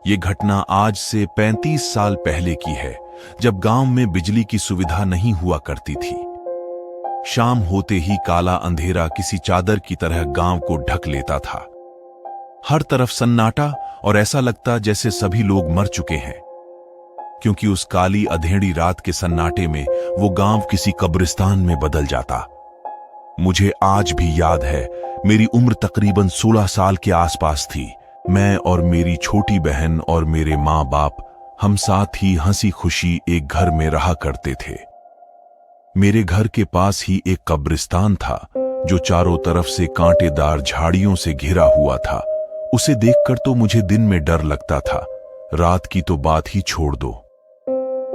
ये घटना आज से 35 साल पहले की है, जब गांव में बिजली की सुविधा नहीं हुआ करती थी। शाम होते ही काला अंधेरा किसी चादर की तरह गांव को ढक लेता था। हर तरफ सन्नाटा और ऐसा लगता जैसे सभी लोग मर चुके हैं, क्योंकि उस काली अधेड़ी रात के सन्नाटे में वो गांव किसी कब्रिस्तान में बदल जाता। मुझे आज भी याद है, मेरी उम्र तकरीबन 16 साल के आसपास थी। मैं और मेरी छोटी बहन और मेरे माँ बाप हम साथ ही हंसी खुशी एक घर में रहा करते थे। मेरे घर के पास ही एक कब्रिस्तान था जो चारों तरफ से कांटेदार झाड़ियों से घिरा हुआ था। उसे देखकर तो मुझे दिन में डर लगता था, रात की तो बात ही छोड़ दो।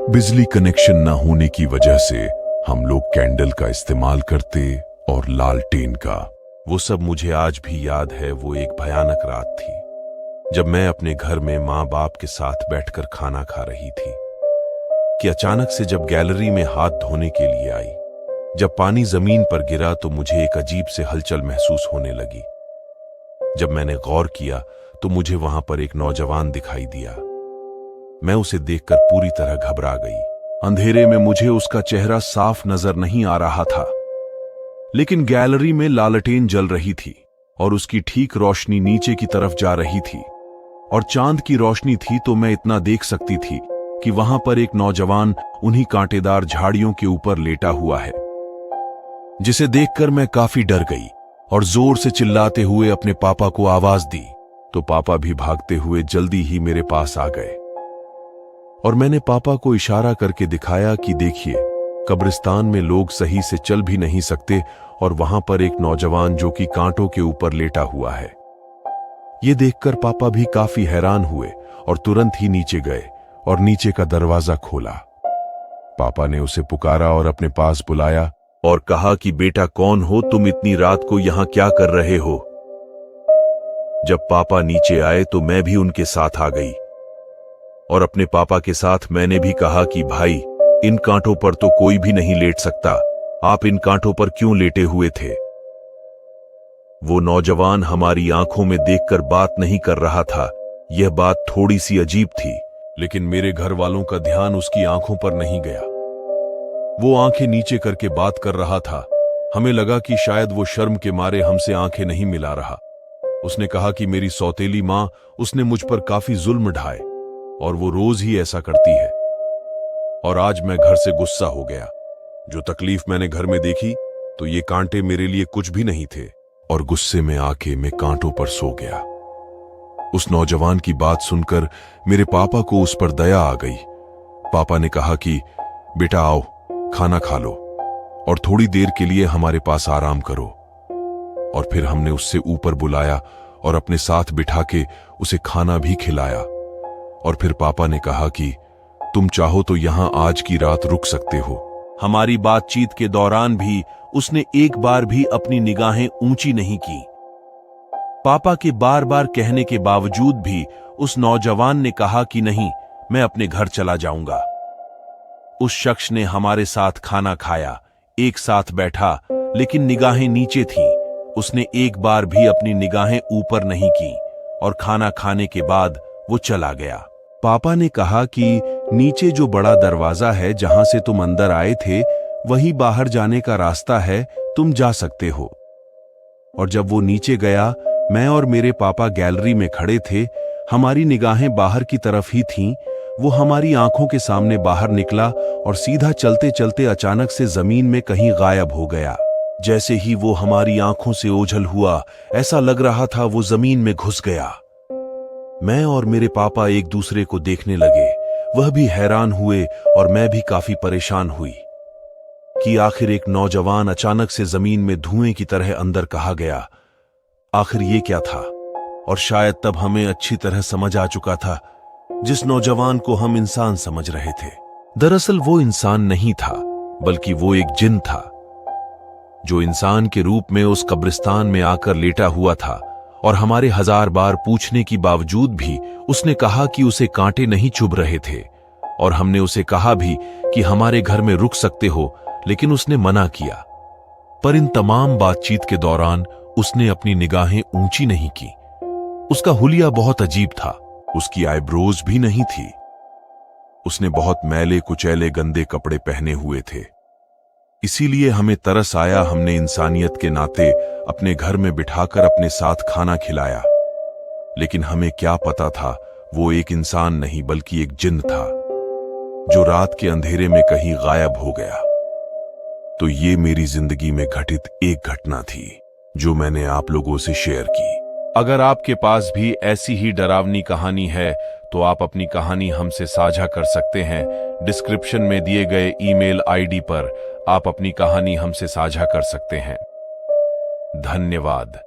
बिजली कनेक्शन न होने की वजह से हम लोग कैंडल का इस्तेमाल करते और लालटेन का। वो सब मुझे आज भी याद है। वो एक भयानक रात थी जब मैं अपने घर में माँ बाप के साथ बैठकर खाना खा रही थी कि अचानक से जब गैलरी में हाथ धोने के लिए आई, जब पानी जमीन पर गिरा तो मुझे एक अजीब से हलचल महसूस होने लगी। जब मैंने गौर किया तो मुझे वहां पर एक नौजवान दिखाई दिया। मैं उसे देखकर पूरी तरह घबरा गई। अंधेरे में मुझे उसका चेहरा साफ नजर नहीं आ रहा था, लेकिन गैलरी में लालटेन जल रही थी और उसकी ठीक रोशनी नीचे की तरफ जा रही थी और चांद की रोशनी थी तो मैं इतना देख सकती थी कि वहां पर एक नौजवान उन्हीं कांटेदार झाड़ियों के ऊपर लेटा हुआ है, जिसे देखकर मैं काफी डर गई और जोर से चिल्लाते हुए अपने पापा को आवाज दी तो पापा भी भागते हुए जल्दी ही मेरे पास आ गए और मैंने पापा को इशारा करके दिखाया कि देखिए, कब्रिस्तान में लोग सही से चल भी नहीं सकते और वहां पर एक नौजवान जो कि कांटों के ऊपर लेटा हुआ है। ये देखकर पापा भी काफी हैरान हुए और तुरंत ही नीचे गए और नीचे का दरवाजा खोला। पापा ने उसे पुकारा और अपने पास बुलाया और कहा कि बेटा कौन हो तुम, इतनी रात को यहां क्या कर रहे हो। जब पापा नीचे आए तो मैं भी उनके साथ आ गई और अपने पापा के साथ मैंने भी कहा कि भाई, इन कांटों पर तो कोई भी नहीं लेट सकता, आप इन कांटों पर क्यों लेटे हुए थे। वो नौजवान हमारी आंखों में देखकर बात नहीं कर रहा था। यह बात थोड़ी सी अजीब थी, लेकिन मेरे घर वालों का ध्यान उसकी आंखों पर नहीं गया। वो आंखें नीचे करके बात कर रहा था। हमें लगा कि शायद वो शर्म के मारे हमसे आंखें नहीं मिला रहा। उसने कहा कि मेरी सौतेली मां, उसने मुझ पर काफी जुल्म ढाए और वो रोज ही ऐसा करती है। और आज मैं घर से गुस्सा हो गया। जो तकलीफ मैंने घर में देखी तो ये कांटे मेरे लिए कुछ भी नहीं थे और गुस्से में आके मैं कांटों पर सो गया। उस नौजवान की बात सुनकर मेरे पापा को उस पर दया आ गई। पापा ने कहा कि बेटा आओ, खाना खा लो और थोड़ी देर के लिए हमारे पास आराम करो। और फिर हमने उससे ऊपर बुलाया और अपने साथ बिठा के उसे खाना भी खिलाया। और फिर पापा ने कहा कि तुम चाहो तो यहां आज की रात रुक सकते हो। हमारी बातचीत के दौरान भी उसने एक बार भी अपनी निगाहें ऊंची नहीं की। पापा के बार बार कहने के बावजूद भी उस नौजवान ने कहा कि नहीं, मैं अपने घर चला जाऊंगा। उस शख्स ने हमारे साथ खाना खाया, एक साथ बैठा, लेकिन निगाहें नीचे थीं। उसने एक बार भी अपनी निगाहें ऊपर नहीं की और खाना खाने के बाद वो चला गया। पापा ने कहा कि नीचे जो बड़ा दरवाजा है जहां से तुम अंदर आए थे, वही बाहर जाने का रास्ता है, तुम जा सकते हो। और जब वो नीचे गया, मैं और मेरे पापा गैलरी में खड़े थे। हमारी निगाहें बाहर की तरफ ही थीं। वो हमारी आंखों के सामने बाहर निकला और सीधा चलते चलते अचानक से जमीन में कहीं गायब हो गया। जैसे ही वो हमारी आंखों से ओझल हुआ, ऐसा लग रहा था वो जमीन में घुस गया। मैं और मेरे पापा एक दूसरे को देखने लगे। वह भी हैरान हुए और मैं भी काफी परेशान हुई कि आखिर एक नौजवान अचानक से जमीन में धुएं की तरह अंदर कहाँ गया। आखिर ये क्या था? और शायद तब हमें अच्छी तरह समझ आ चुका था जिस नौजवान को हम इंसान समझ रहे थे, दरअसल वो इंसान नहीं था, बल्कि वो एक जिन था जो इंसान के रूप में उस कब्रिस्तान में आकर लेटा हुआ था। और हमारे 1000 बार पूछने की बावजूद भी उसने कहा कि उसे कांटे नहीं चुभ रहे थे। और हमने उसे कहा भी कि हमारे घर में रुक सकते हो, लेकिन उसने मना किया। पर इन तमाम बातचीत के दौरान उसने अपनी निगाहें ऊंची नहीं की। उसका हुलिया बहुत अजीब था। उसकी आईब्रोज भी नहीं थी। उसने बहुत मैले कुचैले गंदे कपड़े पहने हुए थे। इसीलिए हमें तरस आया। हमने इंसानियत के नाते अपने घर में बिठाकर अपने साथ खाना खिलाया। लेकिन हमें क्या पता था वो एक इंसान नहीं बल्कि एक जिन्न था जो रात के अंधेरे में कहीं गायब हो गया। तो ये मेरी जिंदगी में घटित एक घटना थी जो मैंने आप लोगों से शेयर की। अगर आपके पास भी ऐसी ही डरावनी कहानी है तो आप अपनी कहानी हमसे साझा कर सकते हैं। डिस्क्रिप्शन में दिए गए ईमेल आईडी पर आप अपनी कहानी हमसे साझा कर सकते हैं। धन्यवाद।